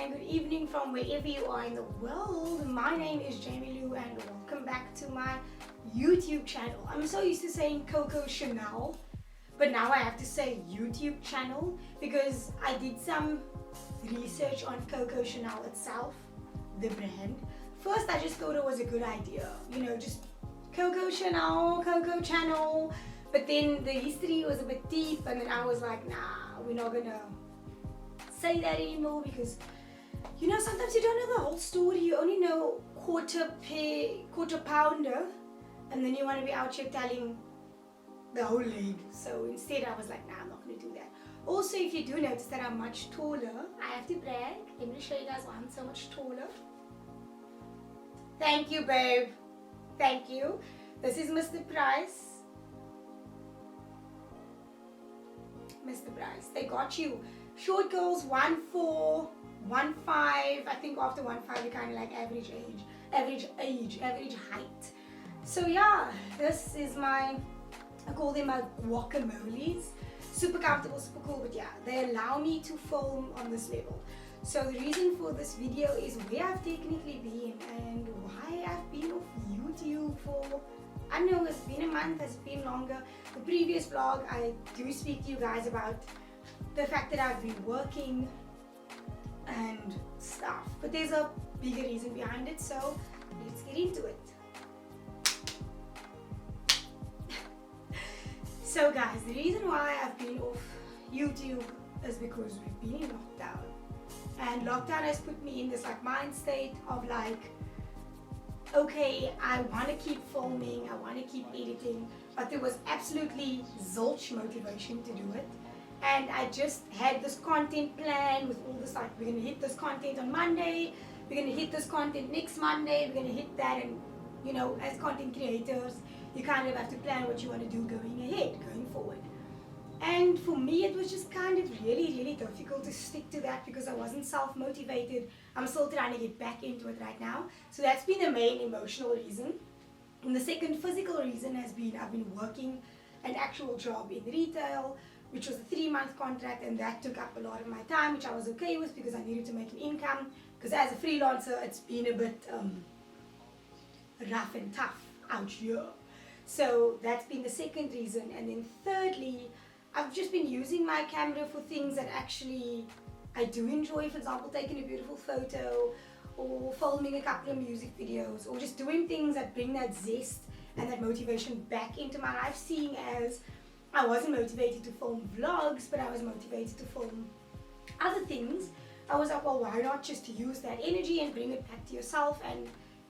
and good evening from wherever you are in the world. My name is Jamielu and welcome back to my YouTube channel. I'm so used to saying Coco Chanel, but now I have to say YouTube channel because I did some research on Coco Chanel itself, the brand. First, I just thought it was a good idea, just Coco Chanel, Coco channel. But then the history was a bit deep, and then I was like, nah, we're not gonna say that anymore because sometimes you don't know the whole story. You only know quarter pounder, and then you want to be out here telling the whole leg. So instead I was like, nah, I'm not gonna do that. Also, if you do notice that I'm much taller, I have to brag. Let me show you guys why I'm so much taller. Thank you, babe. Thank you. This is Mr. Price. Mr. Price. They got you. Short girls 1'4", 1'5". I think after 1'5" you're kind of like average height. So yeah, this is I call them my guacamoles. Super comfortable, super cool, but yeah, they allow me to film on this level. So the reason for this video is where I've technically been and why I've been off YouTube for, I don't know, it's been a month, it's been longer. The previous vlog, I do speak to you guys about the fact that I've been working and stuff. But there's a bigger reason behind it, so let's get into it. So guys, the reason why I've been off YouTube is because we've been in lockdown. And lockdown has put me in this mind state of okay, I want to keep filming, I want to keep editing, but there was absolutely zilch motivation to do it. And I just had this content plan with all this, we're going to hit this content on Monday, we're going to hit this content next Monday, we're going to hit that. And as content creators, you kind of have to plan what you want to do going forward. And for me, it was just kind of really difficult to stick to that because I wasn't self-motivated. I'm still trying to get back into it right now. So that's been the main emotional reason. And the second physical reason has been I've been working an actual job in retail, which was a 3-month contract, and that took up a lot of my time, which I was okay with because I needed to make an income. Because as a freelancer, it's been a bit rough and tough out here. So that's been the second reason. And then thirdly, I've just been using my camera for things that actually I do enjoy. For example, taking a beautiful photo or filming a couple of music videos or just doing things that bring that zest and that motivation back into my life, seeing as I wasn't motivated to film vlogs, but I was motivated to film other things. I was like, well, why not just use that energy and bring it back to yourself, and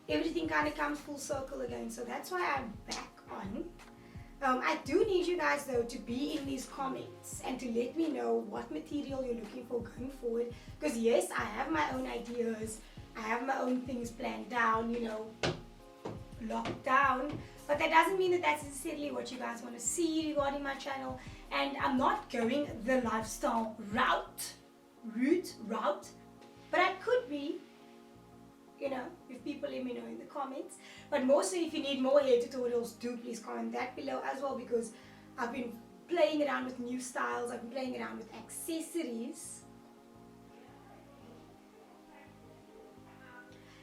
everything kind of comes full circle again. So that's why I'm back on. I do need you guys though to be in these comments and to let me know what material you're looking for going forward, because yes, I have my own ideas, I have my own things planned down, locked down, but that doesn't mean that that's necessarily what you guys want to see regarding my channel. And I'm not going the lifestyle route, but I could be, if people let me know in the comments. But mostly if you need more hair tutorials, do please comment that below as well, because I've been playing around with new styles, I've been playing around with accessories.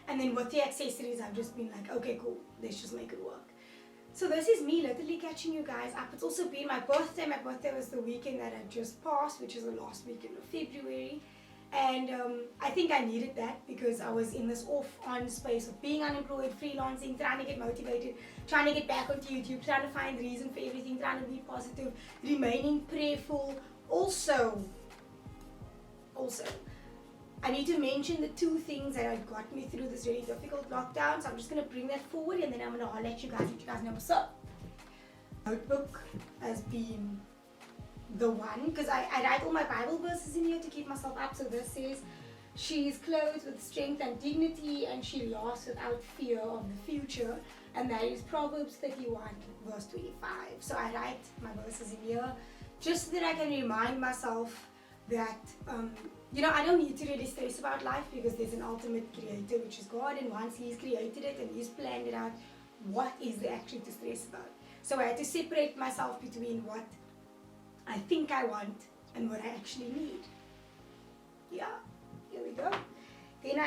And then with the accessories, I've just been like, okay, cool, let's just make it work. So this is me literally catching you guys up. It's also been my birthday. My birthday was the weekend that had just passed, which is the last weekend of February. And I think I needed that because I was in this off-on space of being unemployed, freelancing, trying to get motivated, trying to get back onto YouTube, trying to find reason for everything, trying to be positive, remaining prayerful. Also, I need to mention the 2 things that had got me through this really difficult lockdown. So I'm just going to bring that forward, and then I'm going to let you guys know what's up. Notebook has been the one, because I write all my Bible verses in here to keep myself up. So this says, she is clothed with strength and dignity, and she laughs without fear of the future. And that is Proverbs 31 verse 25. So I write my verses in here just so that I can remind myself that I don't need to really stress about life, because there's an ultimate creator, which is God, and once he's created it and he's planned it out, what is there actually to stress about? So I had to separate myself between what I think I want and what I actually need. Yeah, here we go.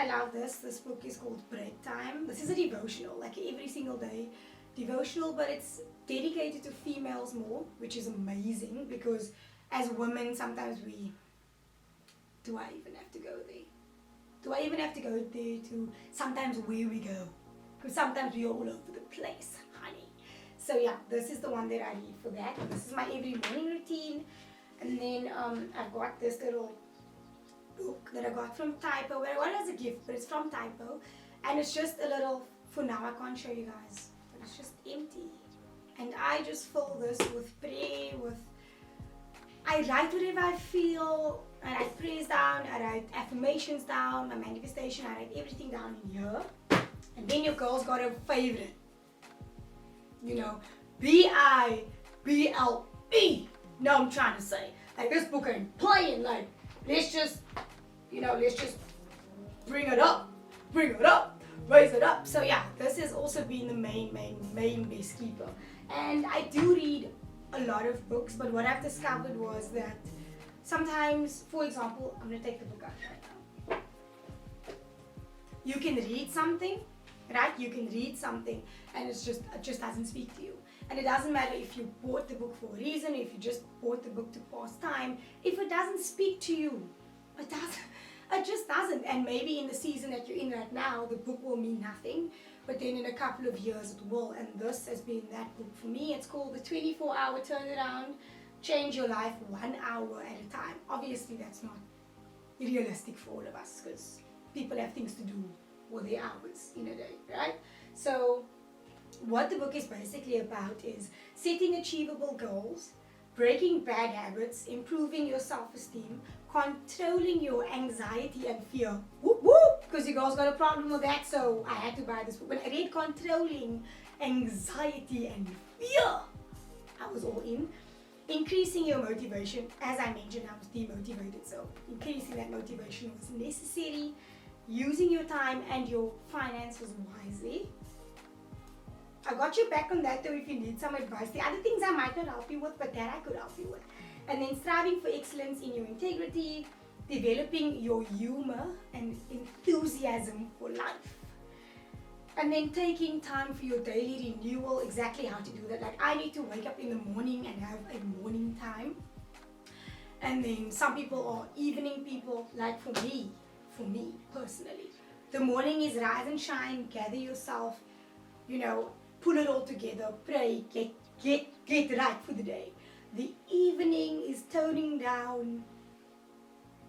I love this. This book is called Break Time. This is a devotional, like every single day devotional, but it's dedicated to females more, which is amazing because as women, sometimes do I even have to go there? Do I even have to go there to sometimes where we go? Because sometimes we're all over the place, honey. So yeah, this is the one that I read for that. This is my every morning routine. And then I've got this little book that I got from Typo. Well, I got it as a gift, but it's from Typo. And it's just a little, for now I can't show you guys, but it's just empty. And I just fill this with prayer, I write whatever I feel. I write prayers down, I write affirmations down, my manifestation, I write everything down in here. And then your girl's got a favorite. You know, BIBLE. No, I'm trying to say, like, this book ain't playing, like, let's just bring it up, raise it up. So yeah, this has also been the main best keeper. And I do read a lot of books, but what I've discovered was that sometimes, for example, I'm going to take the book out right now. You can read something, right? You can read something and it just doesn't speak to you. And it doesn't matter if you bought the book for a reason, if you just bought the book to pass time. If it doesn't speak to you, it just doesn't. And maybe in the season that you're in right now, the book will mean nothing. But then in a couple of years it will. And this has been that book for me. It's called The 24-Hour Turnaround. Change your life 1 hour at a time. Obviously that's not realistic for all of us because people have things to do with their hours in a day, right? So what the book is basically about is setting achievable goals, breaking bad habits, improving your self-esteem, controlling your anxiety and fear. Whoop whoop! Because you guys got a problem with that, so I had to buy this book. When I read controlling anxiety and fear, I was all in. Increasing your motivation. As I mentioned, I was demotivated, so increasing that motivation was necessary. Using your time and your finances wisely. I got your back on that though if you need some advice. The other things I might not help you with, but that I could help you with. And then striving for excellence in your integrity, developing your humor and enthusiasm for life. And then taking time for your daily renewal, exactly how to do that. Like I need to wake up in the morning and have a morning time. And then some people are evening people, like for me personally. The morning is rise and shine, gather yourself, pull it all together, pray, get right for the day. The evening is toning down,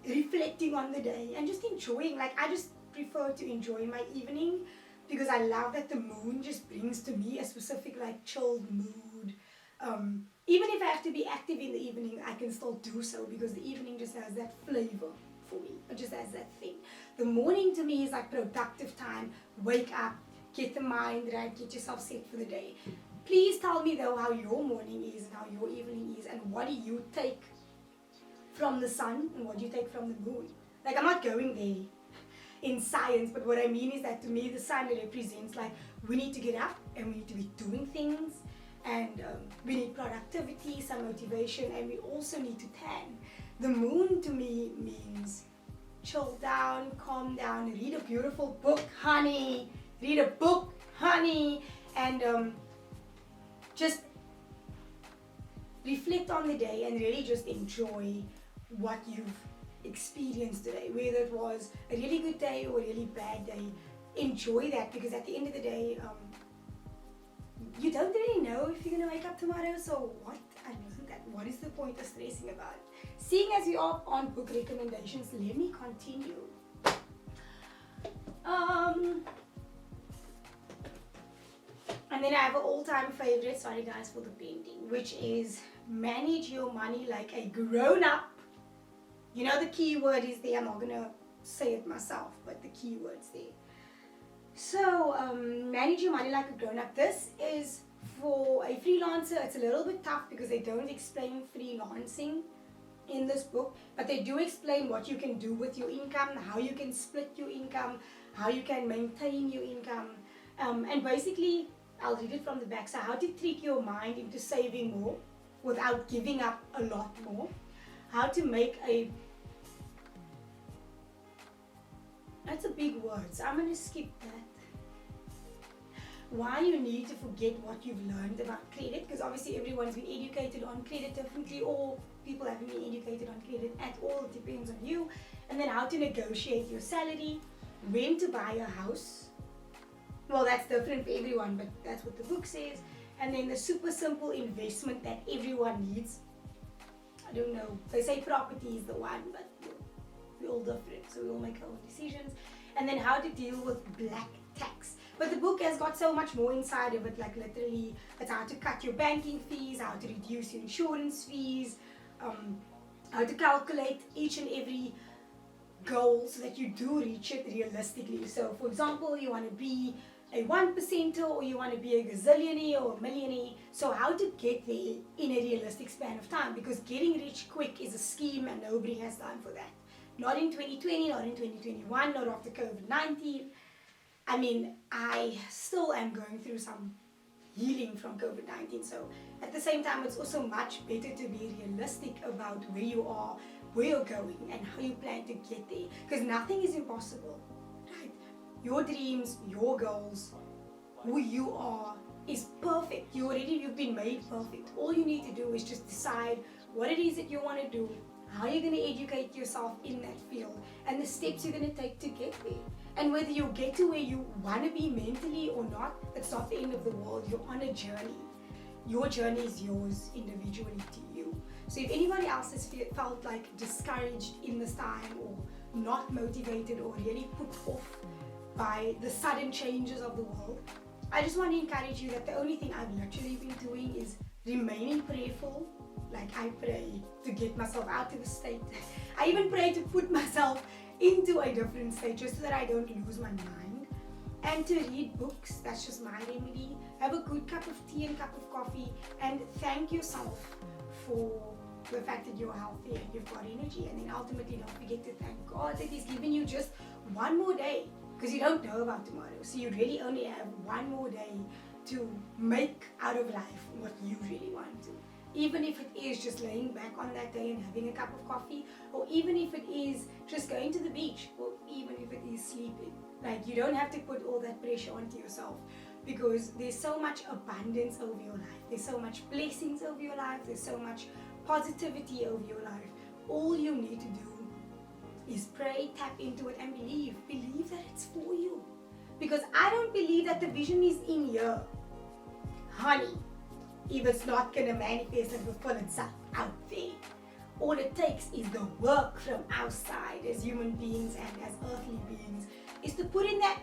reflecting on the day and just enjoying. Like I just prefer to enjoy my evening because I love that the moon just brings to me a specific like chilled mood. Even if I have to be active in the evening, I can still do so because the evening just has that flavor for me. It just has that thing. The morning to me is like productive time. Wake up, get the mind right, get yourself set for the day. Please tell me though how your morning is and how your evening is and what do you take from the sun and what do you take from the moon. Like I'm not going there in science, but what I mean is that to me the sun represents like we need to get up and we need to be doing things and we need productivity, some motivation, and we also need to tan. The moon to me means chill down, calm down, read a beautiful book, honey. Read a book, honey, and just reflect on the day and really just enjoy what you've experienced today. Whether it was a really good day or a really bad day, enjoy that because at the end of the day, you don't really know if you're going to wake up tomorrow, so what is the point of stressing about it? Seeing as we are on book recommendations, let me continue. And then I have an all-time favorite, sorry guys for the painting, which is Manage Your Money Like a Grown-Up. You know the keyword is there, I'm not going to say it myself, but the keyword's there. So, Manage Your Money Like a Grown-Up. This is for a freelancer. It's a little bit tough because they don't explain freelancing in this book, but they do explain what you can do with your income, how you can split your income, how you can maintain your income, and basically, I'll read it from the back. So how to trick your mind into saving more without giving up a lot more. How to make a that's a big word, so I'm going to skip that. Why you need to forget what you've learned about credit, because obviously everyone's been educated on credit differently, or people haven't been educated on credit at all, it depends on you. And then how to negotiate your salary, when to buy a house. Well, that's different for everyone, but that's what the book says. And then the super simple investment that everyone needs. I don't know, they say property is the one, but we're all different, so we all make our own decisions. And then how to deal with black tax. But the book has got so much more inside of it, like literally it's how to cut your banking fees, how to reduce your insurance fees, how to calculate each and every goal so that you do reach it realistically. So for example, you want to be a 1%er, or you want to be a gazillionaire or a millionaire. So how to get there in a realistic span of time, because getting rich quick is a scheme and nobody has time for that. Not in 2020, not in 2021, not after COVID-19. I mean, I still am going through some healing from COVID-19. So at the same time, it's also much better to be realistic about where you are, where you're going, and how you plan to get there. Because nothing is impossible, right? Your dreams, your goals, who you are is perfect. You've been made perfect. All you need to do is just decide what it is that you want to do, how you're going to educate yourself in that field, and the steps you're going to take to get there. And whether you get to where you want to be mentally or not, it's not the end of the world. You're on a journey. Your journey is yours individually to you. So if anybody else has felt like discouraged in this time, or not motivated, or really put off by the sudden changes of the world, I just want to encourage you that the only thing I've literally been doing is remaining prayerful. Like I pray to get myself out of the state. I even pray to put myself into a different state just so that I don't lose my mind. And to read books, that's just my remedy. Have a good cup of tea and cup of coffee, and thank yourself for the fact that you're healthy and you've got energy. And then ultimately don't forget to thank God that He's given you just one more day, because you don't know about tomorrow. So you really only have one more day to make out of life what you really want to. Even if it is just laying back on that day and having a cup of coffee, or even if it is just going to the beach, or even if it is sleeping. Like, you don't have to put all that pressure onto yourself, because there's so much abundance over your life. There's so much blessings over your life. There's so much positivity over your life. All you need to do is pray, tap into it, and believe. Believe that it's for you. Because I don't believe that the vision is in here, honey, if it's not going to manifest and fulfill itself out there. All it takes is the work from our side as human beings and as earthly beings, is to put in that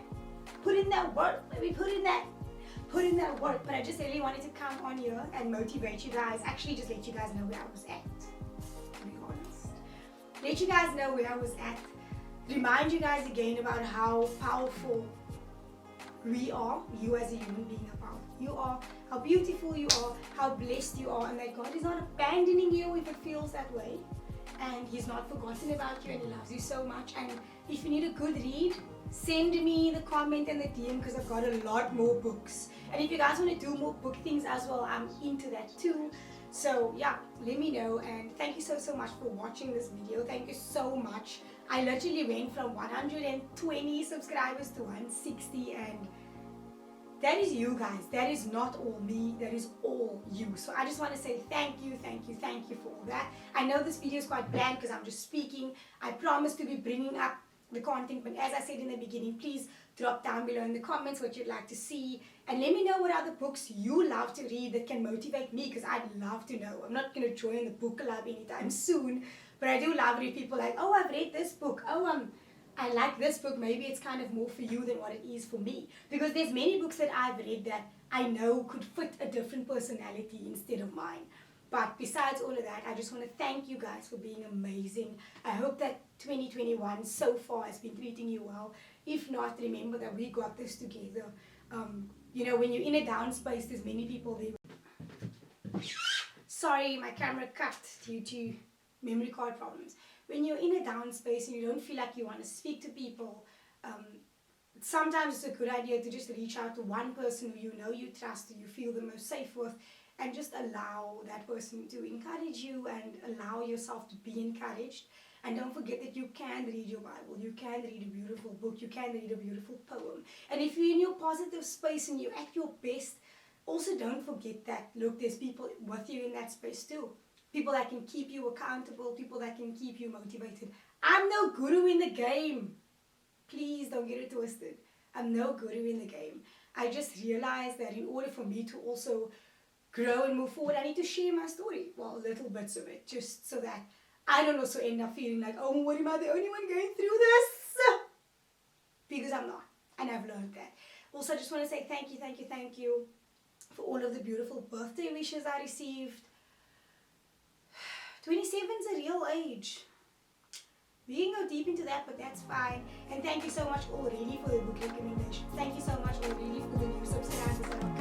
work. Maybe put in that work. But I just really wanted to come on here and motivate you guys. Actually, just let you guys know where I was at, to be honest. Let you guys know where I was at. Remind you guys again about how powerful we are. You as a human being are powerful. You are, how beautiful you are, how blessed you are, and that God is not abandoning you if it feels that way. And He's not forgotten about you, and He loves you so much. And if you need a good read, send me the comment and the DM, because I've got a lot more books. And if you guys want to do more book things as well, I'm into that too. So yeah, let me know. And thank you so much for watching this video. Thank you so much. I literally went from 120 subscribers to 160, and that is you guys. That is not all me. That is all you. So I just want to say thank you for all that. I know this video is quite bland because I'm just speaking. I promise to be bringing up the content, but as I said in the beginning, please drop down below in the comments what you'd like to see, and let me know what other books you love to read that can motivate me, because I'd love to know. I'm not going to join the book club anytime soon, but I do love read people like, oh, I've read this book, oh, I like this book, maybe it's kind of more for you than what it is for me. Because there's many books that I've read that I know could fit a different personality instead of mine. But besides all of that, I just want to thank you guys for being amazing. I hope that 2021 so far has been treating you well. If not, remember that we got this together. You know, when you're in a down space, there's many people there. Sorry, my camera cut due to memory card problems. When you're in a down space and you don't feel like you want to speak to people, sometimes it's a good idea to just reach out to one person who you know you trust, who you feel the most safe with, and just allow that person to encourage you and allow yourself to be encouraged. And don't forget that you can read your Bible, you can read a beautiful book, you can read a beautiful poem. And if you're in your positive space and you're at your best, also don't forget that, look, there's people with you in that space too. People that can keep you accountable, people that can keep you motivated. I'm no guru in the game. Please don't get it twisted. I'm no guru in the game. I just realized that in order for me to also grow and move forward, I need to share my story. Well, little bits of it, just so that I don't also end up feeling like, oh, what am I the only one going through this? Because I'm not. And I've learned that. Also, I just want to say thank you for all of the beautiful birthday wishes I received. 27 is a real age. We can go deep into that, but that's fine. And thank you so much already for the book recommendations. Thank you so much already for the new subscribers that are